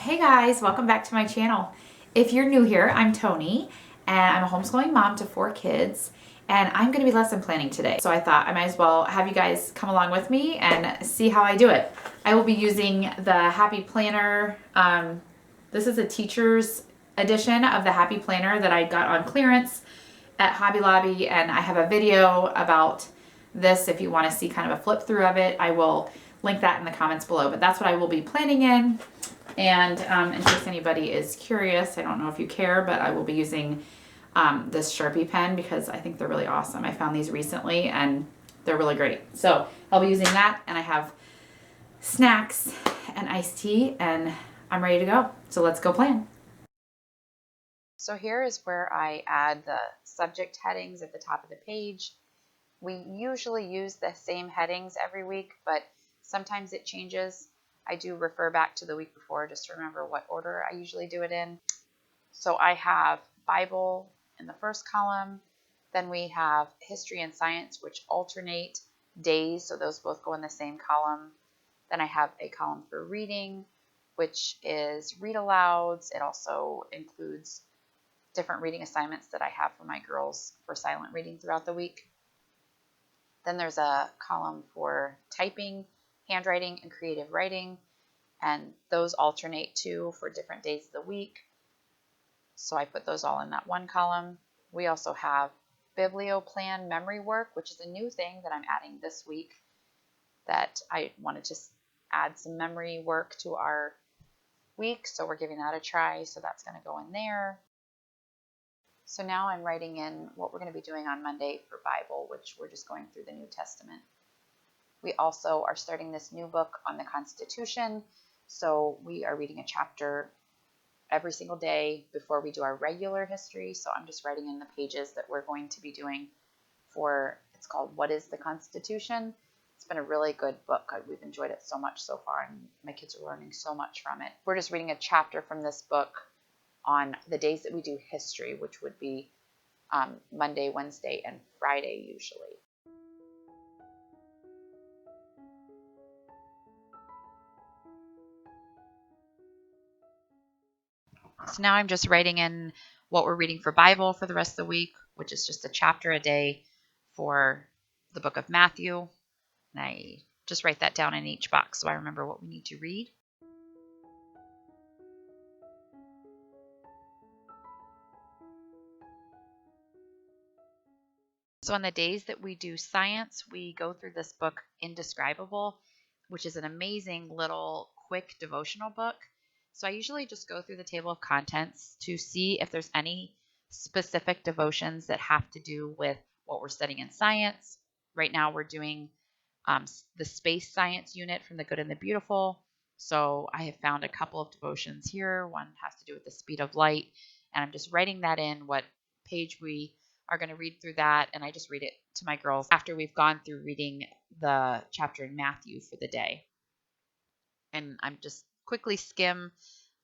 Hey guys, welcome back to my channel. If you're new here, I'm Toni and I'm a homeschooling mom to 4 kids and I'm going to be lesson planning today. So I thought I might as well have you guys come along with me and see how I do it. I will be using the Happy Planner. This is a teacher's edition of the Happy Planner that I got on clearance at Hobby Lobby, and I have a video about this if you want to see kind of a flip through of it. I will link that in the comments below, but that's what I will be planning in. And in case anybody is curious, I don't know if you care, but I will be using this Sharpie pen because I think they're really awesome. I found these recently and they're really great. So I'll be using that, and I have snacks and iced tea, and I'm ready to go. So let's go plan. So here is where I add the subject headings at the top of the page. We usually use the same headings every week, but sometimes it changes. I do refer back to the week before just to remember what order I usually do it in. So I have Bible in the first column. Then we have history and science, which alternate days, so those both go in the same column. Then I have a column for reading, which is read alouds. It also includes different reading assignments that I have for my girls for silent reading throughout the week. Then there's a column for typing, handwriting, and creative writing, and those alternate too for different days of the week. So I put those all in that one column. We also have Biblioplan memory work, which is a new thing that I'm adding this week, that I wanted to add some memory work to our week, so we're giving that a try, so that's going to go in there. So now I'm writing in what we're going to be doing on Monday for Bible, which we're just going through the New Testament. We also are starting this new book on the Constitution, so we are reading a chapter every single day before we do our regular history. So I'm just writing in the pages that we're going to be doing for, it's called What is the Constitution? It's been a really good book. We've enjoyed it so much so far, and my kids are learning so much from it. We're just reading a chapter from this book on the days that we do history, which would be Monday, Wednesday, and Friday usually. So now I'm just writing in what we're reading for Bible for the rest of the week, which is just a chapter a day for the book of Matthew. And I just write that down in each box so I remember what we need to read. So on the days that we do science, we go through this book, Indescribable, which is an amazing little quick devotional book. So I usually just go through the table of contents to see if there's any specific devotions that have to do with what we're studying in science. Right now we're doing the space science unit from The Good and the Beautiful. So I have found a couple of devotions here. One has to do with the speed of light, and I'm just writing that in, what page we are going to read through that, and I just read it to my girls after we've gone through reading the chapter in Matthew for the day. And I'm just quickly skim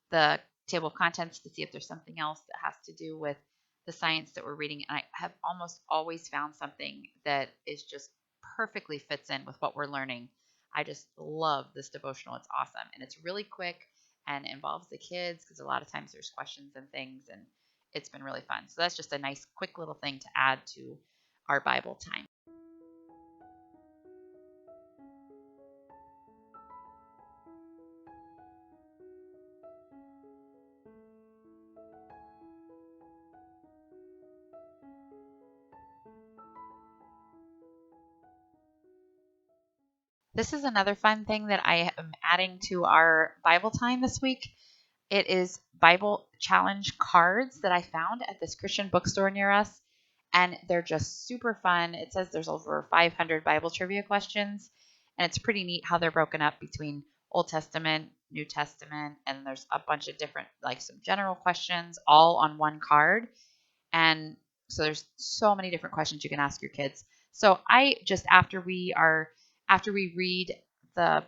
the table of contents to see if there's something else that has to do with the science that we're reading. And I have almost always found something that is just perfectly fits in with what we're learning. I just love this devotional. It's awesome. And it's really quick and involves the kids because a lot of times there's questions and things, and it's been really fun. So that's just a nice quick little thing to add to our Bible time. This is another fun thing that I am adding to our Bible time this week. It is Bible challenge cards that I found at this Christian bookstore near us, and they're just super fun. It says there's over 500 Bible trivia questions, and it's pretty neat how they're broken up between Old Testament, New Testament, and there's a bunch of different, like some general questions all on one card. And so there's so many different questions you can ask your kids. So I just, after we read the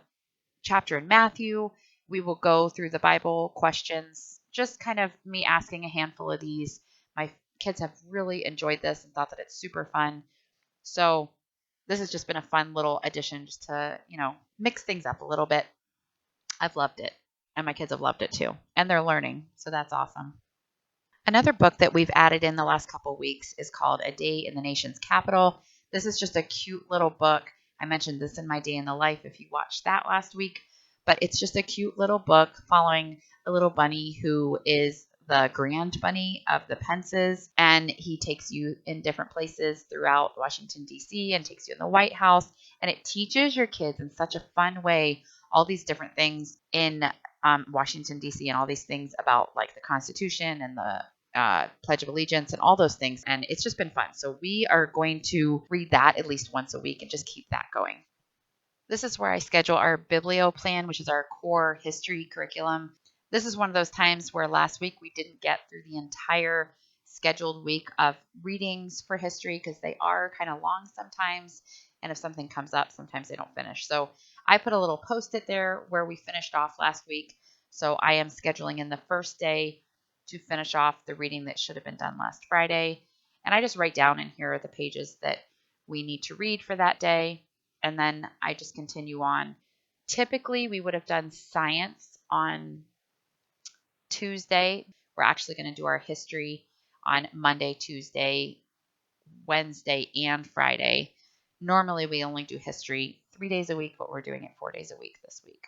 chapter in Matthew, we will go through the Bible questions, just kind of me asking a handful of these. My kids have really enjoyed this and thought that it's super fun. So this has just been a fun little addition just to, mix things up a little bit. I've loved it. and my kids have loved it too. And they're learning, so that's awesome. Another book that we've added in the last couple of weeks is called A Day in the Nation's Capital. This is just a cute little book. I mentioned this in my Day in the Life if you watched that last week, but it's just a cute little book following a little bunny who is the grand bunny of the Pences, and he takes you in different places throughout Washington, D.C., and takes you in the White House, and it teaches your kids in such a fun way all these different things in Washington, D.C., and all these things about like the Constitution and the Pledge of Allegiance and all those things. And it's just been fun. So we are going to read that at least once a week and just keep that going. This is where I schedule our Biblio plan, which is our core history curriculum. This is one of those times where last week we didn't get through the entire scheduled week of readings for history because they are kind of long sometimes. And if something comes up, sometimes they don't finish. So I put a little post-it there where we finished off last week. So I am scheduling in the first day to finish off the reading that should have been done last Friday. And I just write down in here the pages that we need to read for that day. And then I just continue on. Typically, we would have done science on Tuesday. We're actually going to do our history on Monday, Tuesday, Wednesday, and Friday. Normally, we only do history 3 days a week, but we're doing it 4 days a week this week.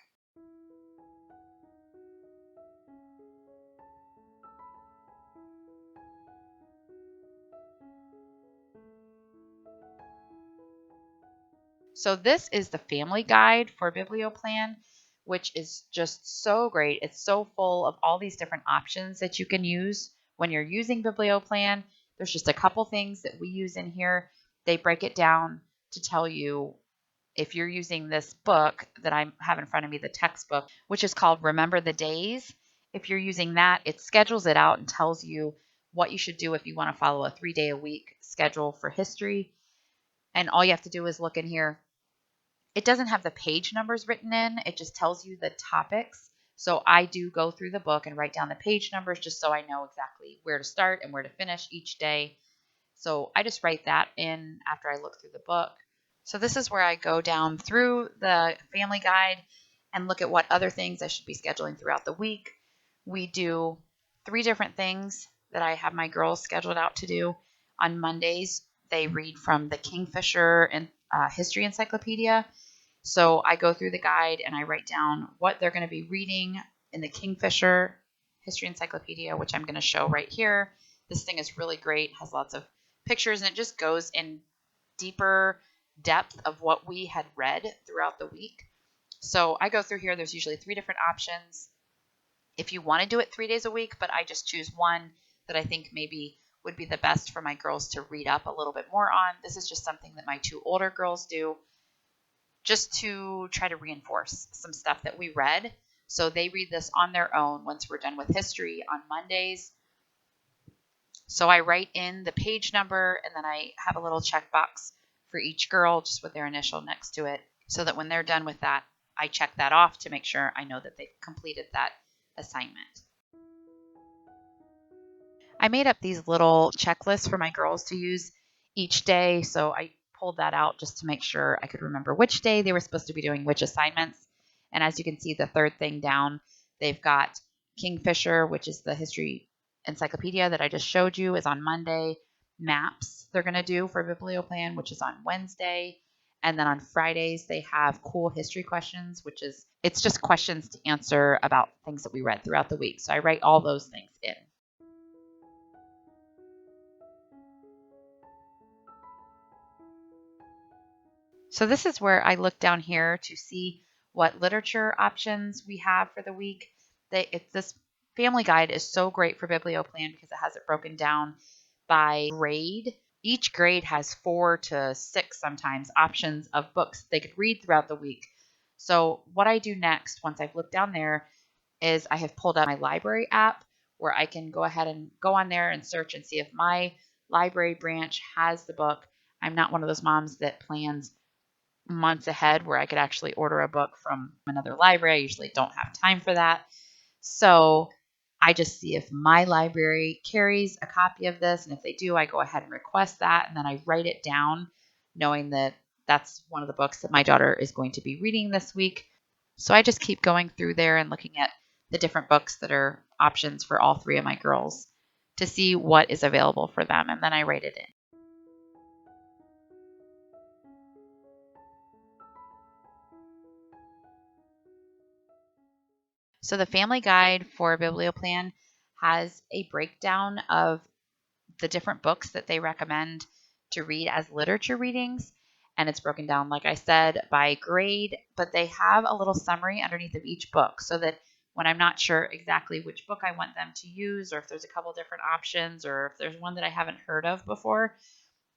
So this is the family guide for BiblioPlan, which is just so great. It's so full of all these different options that you can use when you're using BiblioPlan. There's just a couple things that we use in here. They break it down to tell you if you're using this book that I have in front of me, the textbook, which is called Remember the Days. If you're using that, it schedules it out and tells you what you should do if you want to follow a 3-day-a-week schedule for history. And all you have to do is look in here. It doesn't have the page numbers written in. It just tells you the topics. So I do go through the book and write down the page numbers just so I know exactly where to start and where to finish each day. So I just write that in after I look through the book. So this is where I go down through the family guide and look at what other things I should be scheduling throughout the week. We do 3 different things that I have my girls scheduled out to do. On Mondays, they read from the Kingfisher and History Encyclopedia. So I go through the guide and I write down what they're going to be reading in the Kingfisher History Encyclopedia, which I'm going to show right here. This thing is really great, has lots of pictures, and it just goes in deeper depth of what we had read throughout the week. So I go through here. There's usually 3 different options if you want to do it 3 days a week, but I just choose one that I think maybe would be the best for my girls to read up a little bit more on. This is just something that my 2 older girls do just to try to reinforce some stuff that we read. So they read this on their own once we're done with history on Mondays. So I write in the page number, and then I have a little checkbox for each girl just with their initial next to it, so that when they're done with that, I check that off to make sure I know that they've completed that assignment. I made up these little checklists for my girls to use each day, so I pulled that out just to make sure I could remember which day they were supposed to be doing which assignments. And as you can see, the third thing down, they've got Kingfisher, which is the history encyclopedia that I just showed you, is on Monday. Maps they're going to do for BiblioPlan, which is on Wednesday. And then on Fridays, they have cool history questions, which is, it's just questions to answer about things that we read throughout the week. So I write all those things in. So this is where I look down here to see what literature options we have for the week. This family guide is so great for BiblioPlan because it has it broken down by grade. Each grade has 4 to 6 sometimes options of books they could read throughout the week. So what I do next, once I've looked down there, is I have pulled up my library app where I can go ahead and go on there and search and see if my library branch has the book. I'm not one of those moms that plans months ahead where I could actually order a book from another library. I usually don't have time for that. So I just see if my library carries a copy of this. And if they do, I go ahead and request that. And then I write it down knowing that that's one of the books that my daughter is going to be reading this week. So I just keep going through there and looking at the different books that are options for all three of my girls to see what is available for them, and then I write it in. So the family guide for Biblioplan has a breakdown of the different books that they recommend to read as literature readings. And it's broken down, like I said, by grade, but they have a little summary underneath of each book so that when I'm not sure exactly which book I want them to use, or if there's a couple different options, or if there's one that I haven't heard of before,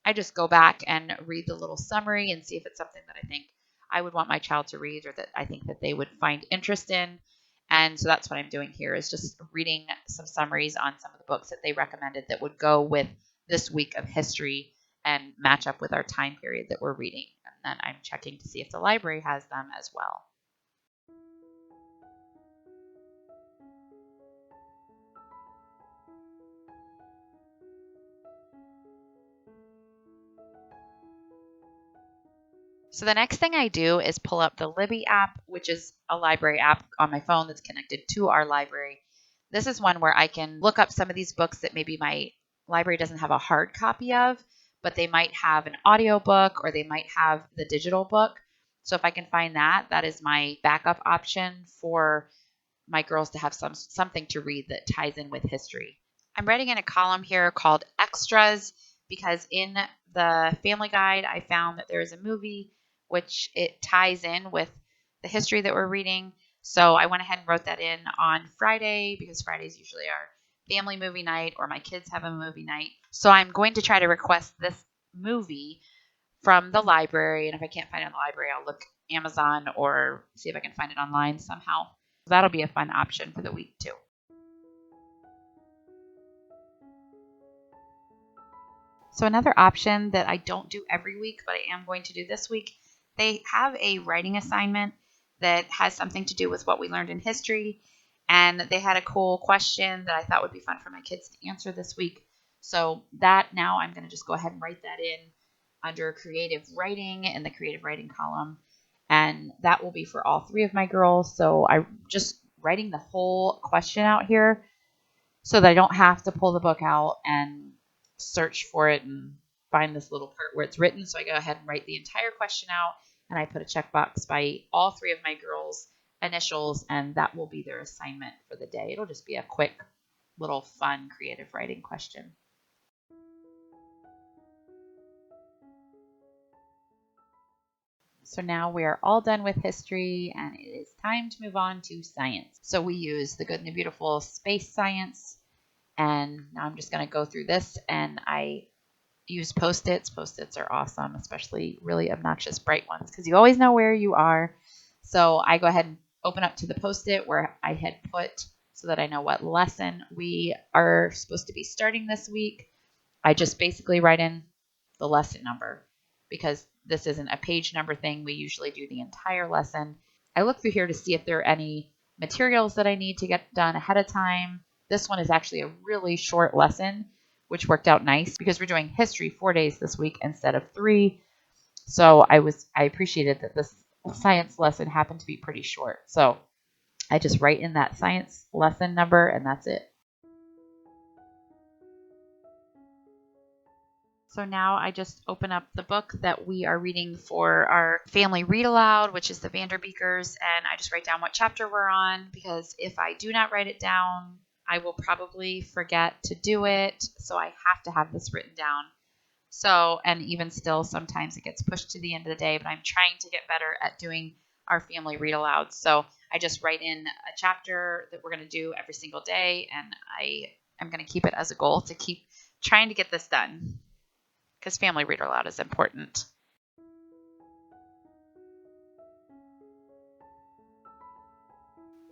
I just go back and read the little summary and see if it's something that I think I would want my child to read or that I think that they would find interest in. And so that's what I'm doing here is just reading some summaries on some of the books that they recommended that would go with this week of history and match up with our time period that we're reading. And then I'm checking to see if the library has them as well. So the next thing I do is pull up the Libby app, which is a library app on my phone that's connected to our library. This is one where I can look up some of these books that maybe my library doesn't have a hard copy of, but they might have an audio book or they might have the digital book. So if I can find that, that is my backup option for my girls to have something to read that ties in with history. I'm writing in a column here called Extras because in the family guide, I found that there is a movie which it ties in with the history that we're reading. So I went ahead and wrote that in on Friday because Friday is usually our family movie night or my kids have a movie night. So I'm going to try to request this movie from the library. And if I can't find it in the library, I'll look Amazon or see if I can find it online somehow. That'll be a fun option for the week too. So another option that I don't do every week, but I am going to do this week, they have a writing assignment that has something to do with what we learned in history. And they had a cool question that I thought would be fun for my kids to answer this week. So that now I'm going to just go ahead and write that in under creative writing in the creative writing column. And that will be for all three of my girls. So I'm just writing the whole question out here so that I don't have to pull the book out and search for it and find this little part where it's written. So I go ahead and write the entire question out, and I put a checkbox by all three of my girls' initials, and that will be their assignment for the day. It'll just be a quick little fun creative writing question. So now we are all done with history, and it is time to move on to science. So we use the Good and the Beautiful Space Science, and now I'm just going to go through this, and I use Post-its. Post-its are awesome, especially really obnoxious bright ones because you always know where you are. So I go ahead and open up to the Post-it where I had put so that I know what lesson we are supposed to be starting this week. I just basically write in the lesson number because this isn't a page number thing. We usually do the entire lesson. I look through here to see if there are any materials that I need to get done ahead of time. This one is actually a really short lesson, which worked out nice because we're doing history 4 days this week instead of 3. So I appreciated that this science lesson happened to be pretty short. So I just write in that science lesson number and that's it. So now I just open up the book that we are reading for our family read aloud, which is the Vanderbeekers, and I just write down what chapter we're on because if I do not write it down, I will probably forget to do it. So I have to have this written down. So, and even still, sometimes it gets pushed to the end of the day, but I'm trying to get better at doing our family read aloud. So I just write in a chapter that we're going to do every single day, and I am going to keep it as a goal to keep trying to get this done because family read aloud is important.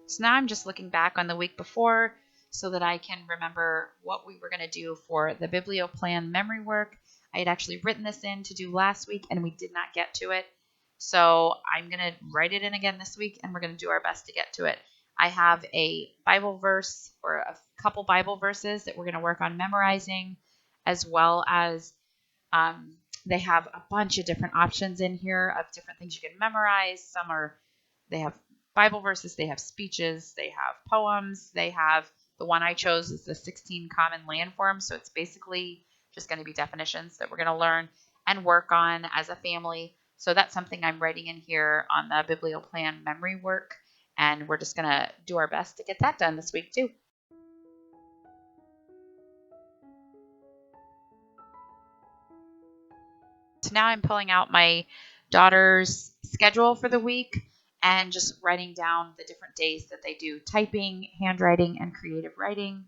So now I'm just looking back on the week before so that I can remember what we were going to do for the Biblioplan memory work. I had actually written this in to do last week and we did not get to it. So I'm going to write it in again this week and we're going to do our best to get to it. I have a Bible verse or a couple Bible verses that we're going to work on memorizing, as well as they have a bunch of different options in here of different things you can memorize. They have Bible verses, they have speeches, they have poems, they have the one I chose is the 16 common landforms. So it's basically just going to be definitions that we're going to learn and work on as a family. So that's something I'm writing in here on the Biblioplan memory work. And we're just going to do our best to get that done this week too. So now I'm pulling out my daughter's schedule for the week and just writing down the different days that they do typing, handwriting, and creative writing,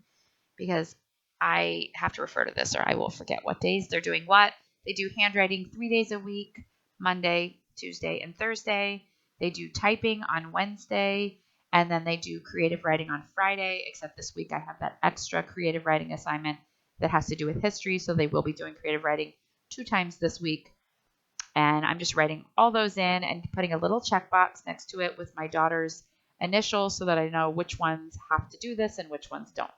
because I have to refer to this or I will forget what days they're doing what. They do handwriting 3 days a week, Monday, Tuesday, and Thursday. They do typing on Wednesday, and then they do creative writing on Friday, except this week I have that extra creative writing assignment that has to do with history, so they will be doing creative writing 2 times this week. And I'm just writing all those in and putting a little checkbox next to it with my daughter's initials so that I know which ones have to do this and which ones don't.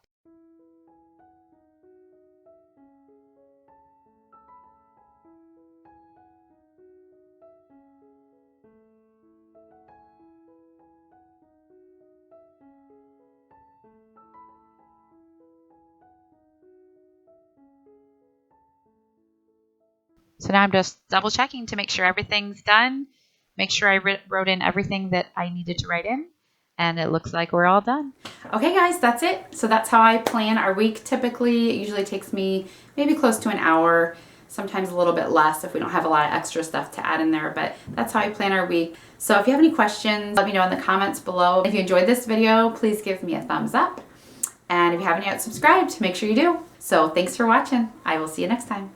So now I'm just double checking to make sure everything's done. Make sure I wrote in everything that I needed to write in. And it looks like we're all done. Okay, guys, that's it. So that's how I plan our week typically. It usually takes me maybe close to an hour, sometimes a little bit less if we don't have a lot of extra stuff to add in there, but that's how I plan our week. So if you have any questions, let me know in the comments below. If you enjoyed this video, please give me a thumbs up. And if you haven't yet subscribed, make sure you do. So thanks for watching. I will see you next time.